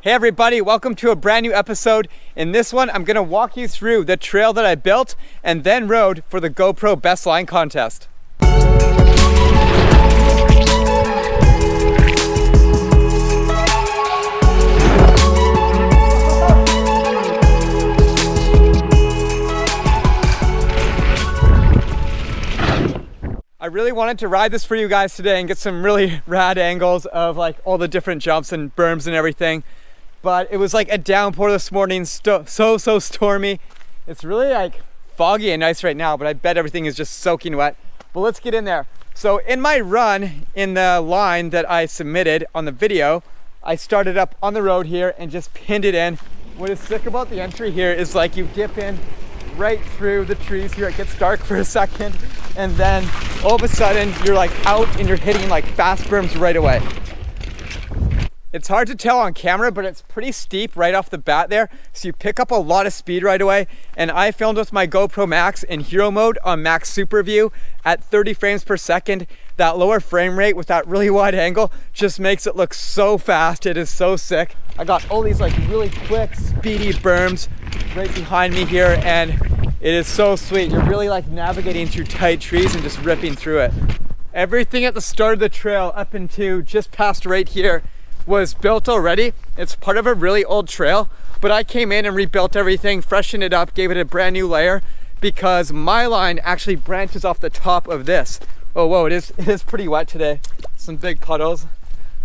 Hey everybody, welcome to a brand new episode. In this one, I'm gonna walk you through the trail that I built and then rode for the GoPro Best Line contest. I really wanted to ride this for you guys today and get some really rad angles of like all the different jumps and berms and everything. But it was like a downpour this morning, so stormy. It's really like foggy and nice right now, but I bet everything is just soaking wet. But let's get in there. So in my run in the line that I submitted on the video, I started up on the road here and just pinned it in. What is sick about the entry here is like you dip in right through the trees here. It gets dark for a second and then all of a sudden you're like out and you're hitting like fast berms right away. It's hard to tell on camera, but it's pretty steep right off the bat there, so you pick up a lot of speed right away. And I filmed with my GoPro Max in hero mode on max super view at 30 frames per second. That lower frame rate with that really wide angle just makes it look so fast. It is so sick. I got all these like really quick speedy berms right behind me here, and it is so sweet. You're really like navigating through tight trees and just ripping through it. Everything at the start of the trail up into just past right here was built already. It's part of a really old trail, but I came in and rebuilt everything, freshened it up, gave it a brand new layer because my line actually branches off the top of this. Oh, whoa, it is pretty wet today. Some big puddles.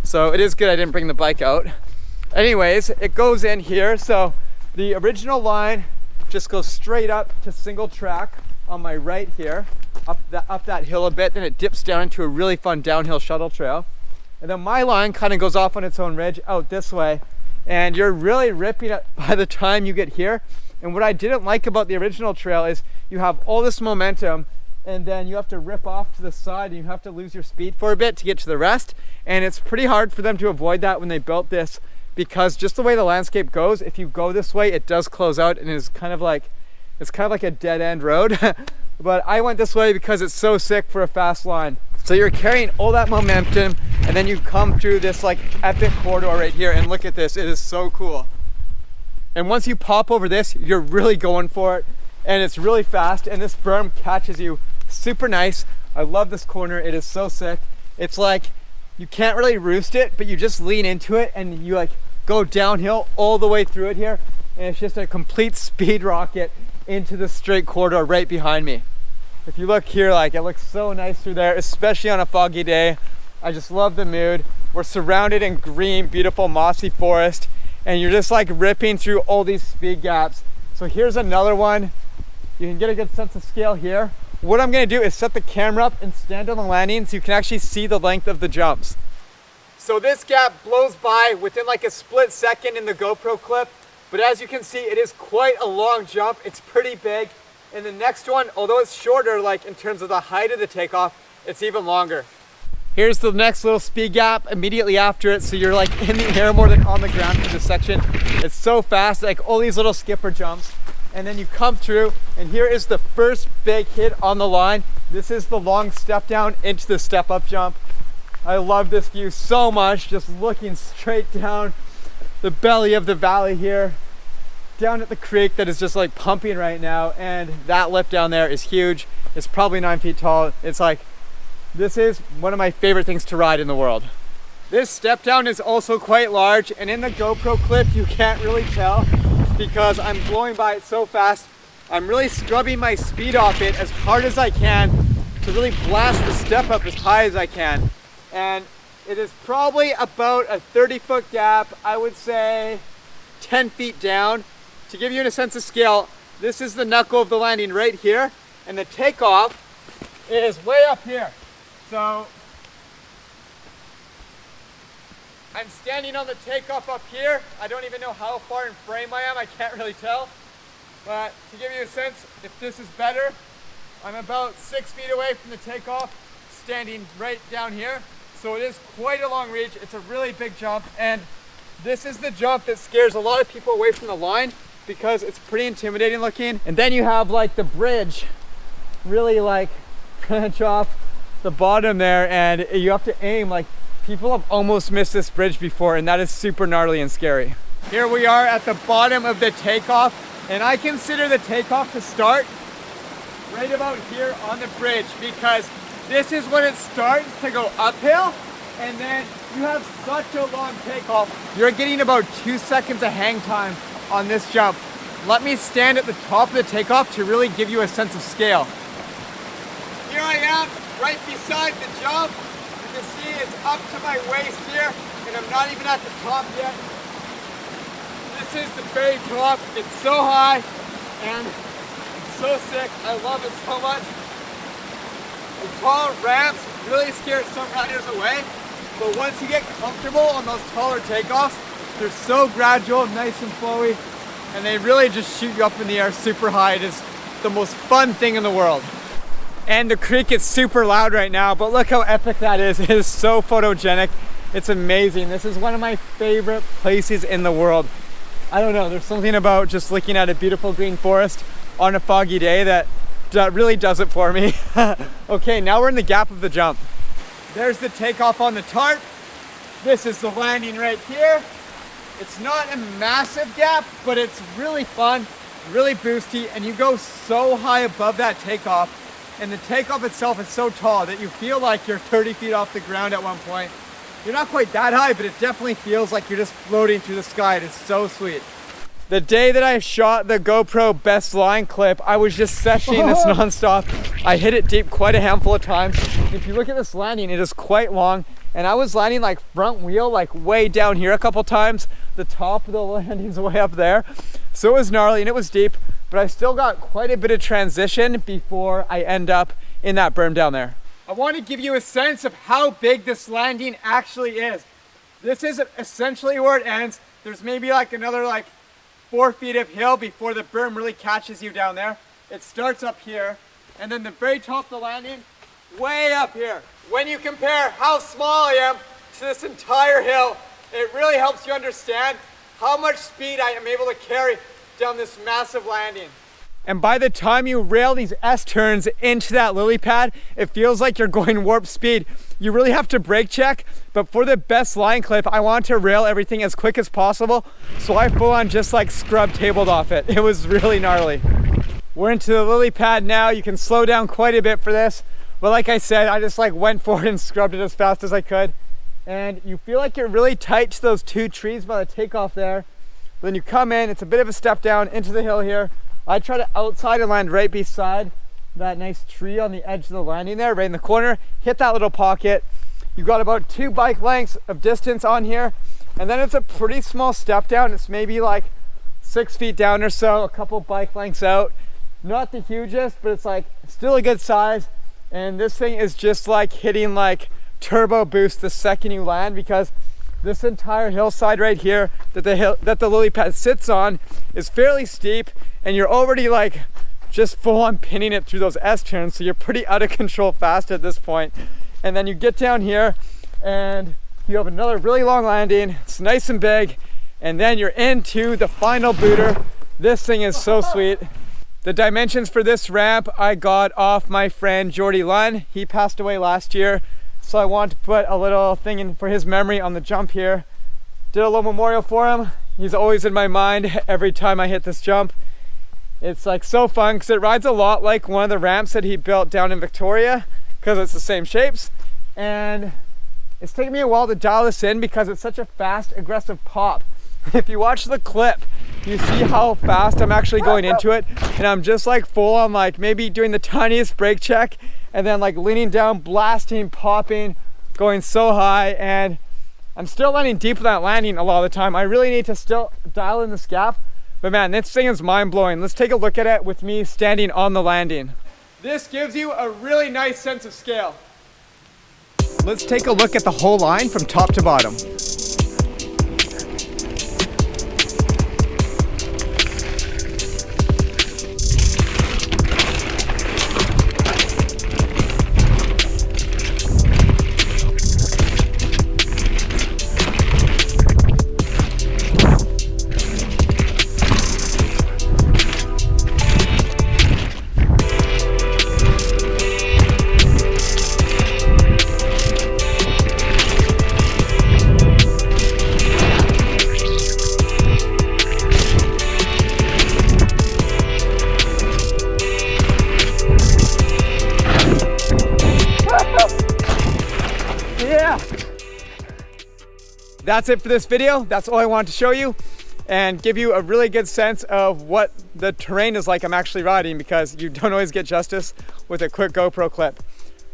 So it is good I didn't bring the bike out. Anyways, it goes in here. So the original line just goes straight up to single track on my right here, up that hill a bit, then it dips down into a really fun downhill shuttle trail. And then my line kind of goes off on its own ridge out this way, and you're really ripping it by the time you get here. And what I didn't like about the original trail is you have all this momentum and then you have to rip off to the side and you have to lose your speed for a bit to get to the rest. And it's pretty hard for them to avoid that when they built this, because just the way the landscape goes, if you go this way, it does close out and it's kind of like a dead end road. But I went this way because it's so sick for a fast line. So you're carrying all that momentum and then you come through this like epic corridor right here, and look at this, it is so cool. And once you pop over this, you're really going for it and it's really fast, and this berm catches you super nice. I love this corner, it is so sick. It's like you can't really roost it, but you just lean into it and you like go downhill all the way through it here, and it's just a complete speed rocket into the straight corridor right behind me. If you look here, like it looks so nice through there, especially on a foggy day. I just love the mood. We're surrounded in green, beautiful mossy forest, and you're just like ripping through all these speed gaps. So here's another one. You can get a good sense of scale here. What I'm gonna do is set the camera up and stand on the landing so you can actually see the length of the jumps. So this gap blows by within like a split second in the GoPro clip, but as you can see, it is quite a long jump. It's pretty big. And the next one, although it's shorter, like in terms of the height of the takeoff, it's even longer. Here's the next little speed gap immediately after it. So you're like in the air more than on the ground for this section. It's so fast, like all these little skipper jumps. And then you come through, and here is the first big hit on the line. This is the long step down into the step up jump. I love this view so much, just looking straight down the belly of the valley here, down at the creek that is just like pumping right now. And that lip down there is huge. It's probably 9 feet tall. It's like, this is one of my favorite things to ride in the world. This step down is also quite large, and in the GoPro clip you can't really tell because I'm blowing by it so fast. I'm really scrubbing my speed off it as hard as I can to really blast the step up as high as I can. And it is probably about a 30-foot gap, I would say 10 feet down. To give you a sense of scale, this is the knuckle of the landing right here, and the takeoff is way up here. So I'm standing on the takeoff up here. I don't even know how far in frame I am, I can't really tell. But to give you a sense, if this is better, I'm about 6 feet away from the takeoff, standing right down here. So it is quite a long reach. It's a really big jump, and this is the jump that scares a lot of people away from the line because it's pretty intimidating looking. And then you have like the bridge really like branch off the bottom there, and you have to aim like People have almost missed this bridge before, and that is super gnarly and scary. Here we are at the bottom of the takeoff, and I consider the takeoff to start right about here on the bridge, because this is when it starts to go uphill, and then you have such a long takeoff. You're getting about 2 seconds of hang time on this jump. Let me stand at the top of the takeoff to really give you a sense of scale. Here I am, right beside the jump. You can see it's up to my waist here, and I'm not even at the top yet. This is the very top. It's so high, and it's so sick. I love it so much. The tall ramps really scare some riders away, but once you get comfortable on those taller takeoffs, they're so gradual, nice and flowy, and they really just shoot you up in the air super high. It is the most fun thing in the world. And the creek is super loud right now, but look how epic that is. It is so photogenic. It's amazing. This is one of my favorite places in the world. I don't know, there's something about just looking at a beautiful green forest on a foggy day that really does it for me. Okay, now we're in the gap of the jump. There's the takeoff on the tarp. This is the landing right here. It's not a massive gap, but it's really fun, really boosty, and you go so high above that takeoff, and the takeoff itself is so tall that you feel like you're 30 feet off the ground at one point. You're not quite that high, but it definitely feels like you're just floating through the sky. It is so sweet. The day that I shot the GoPro Best Line clip, I was just sessioning this nonstop. I hit it deep quite a handful of times. If you look at this landing, it is quite long, and I was landing like front wheel, like way down here a couple times. The top of the landing's way up there. So it was gnarly and it was deep, but I still got quite a bit of transition before I end up in that berm down there. I want to give you a sense of how big this landing actually is. This is essentially where it ends. There's maybe like another 4 feet of hill before the berm really catches you down there. It starts up here, and then the very top of the landing, way up here. When you compare how small I am to this entire hill, it really helps you understand how much speed I am able to carry down this massive landing. And by the time you rail these S-turns into that lily pad, it feels like you're going warp speed. You really have to brake check, but for the Best Line clip, I want to rail everything as quick as possible, so I full on just scrub tabled off it. It was really gnarly. We're into the lily pad now. You can slow down quite a bit for this, but like I said, I just went for it and scrubbed it as fast as I could. And you feel like you're really tight to those 2 trees by the takeoff there. Then you come in, it's a bit of a step down into the hill here. I try to outside and land right beside that nice tree on the edge of the landing there, right in the corner. Hit that little pocket. You've got about 2 bike lengths of distance on here, and then it's a pretty small step down. It's maybe 6 feet down or so, a couple bike lengths out. Not the hugest, but it's still a good size. And this thing is just hitting turbo boost the second you land, because this entire hillside right here that the lily pad sits on is fairly steep, and you're already just full on pinning it through those S-turns, so you're pretty out of control fast at this point. And then you get down here and you have another really long landing. It's nice and big, and then you're into the final booter. This thing is so sweet. The dimensions for this ramp I got off my friend Jordy Lunn. He passed away last year, so I want to put a little thing in for his memory on the jump here. Did a little memorial for him. He's always in my mind every time I hit this jump. It's so fun because it rides a lot like one of the ramps that he built down in Victoria, because it's the same shapes. And it's taken me a while to dial this in because it's such a fast, aggressive pop. If you watch the clip, you see how fast I'm actually going into it, and I'm just full on maybe doing the tiniest brake check, and then leaning down, blasting, popping, going so high. And I'm still landing deep with that landing a lot of the time. I really need to still dial in this gap, but man, this thing is mind-blowing. Let's take a look at it with me standing on the landing. This gives you a really nice sense of scale. Let's take a look at the whole line from top to bottom. that's it for this video. That's all I wanted to show you and give you a really good sense of what the terrain is like I'm actually riding, because you don't always get justice with a quick GoPro clip.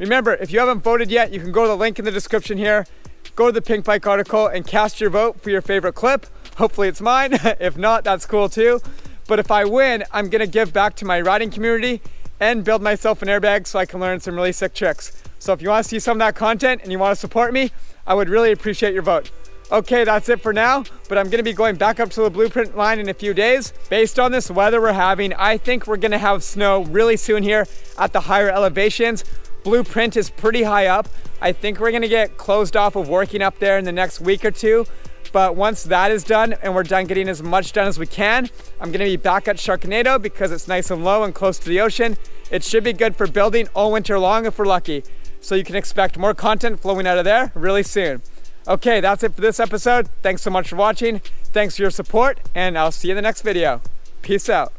Remember, if you haven't voted yet, you can go to the link in the description here, go to the Pink Bike article and cast your vote for your favorite clip. Hopefully it's mine. If not, that's cool too. But if I win, I'm gonna give back to my riding community and build myself an airbag so I can learn some really sick tricks. So if you want to see some of that content and you want to support me, I would really appreciate your vote. Okay, that's it for now, but I'm going to be going back up to the blueprint line in a few days. Based on this weather we're having, I think we're going to have snow really soon here at the higher elevations. Blueprint is pretty high up. I think we're going to get closed off of working up there in the next week or two. But once that is done and we're done getting as much done as we can, I'm going to be back at Sharknado because it's nice and low and close to the ocean. It should be good for building all winter long if we're lucky. So you can expect more content flowing out of there really soon. Okay, that's it for this episode. Thanks so much for watching. Thanks for your support, and I'll see you in the next video. Peace out.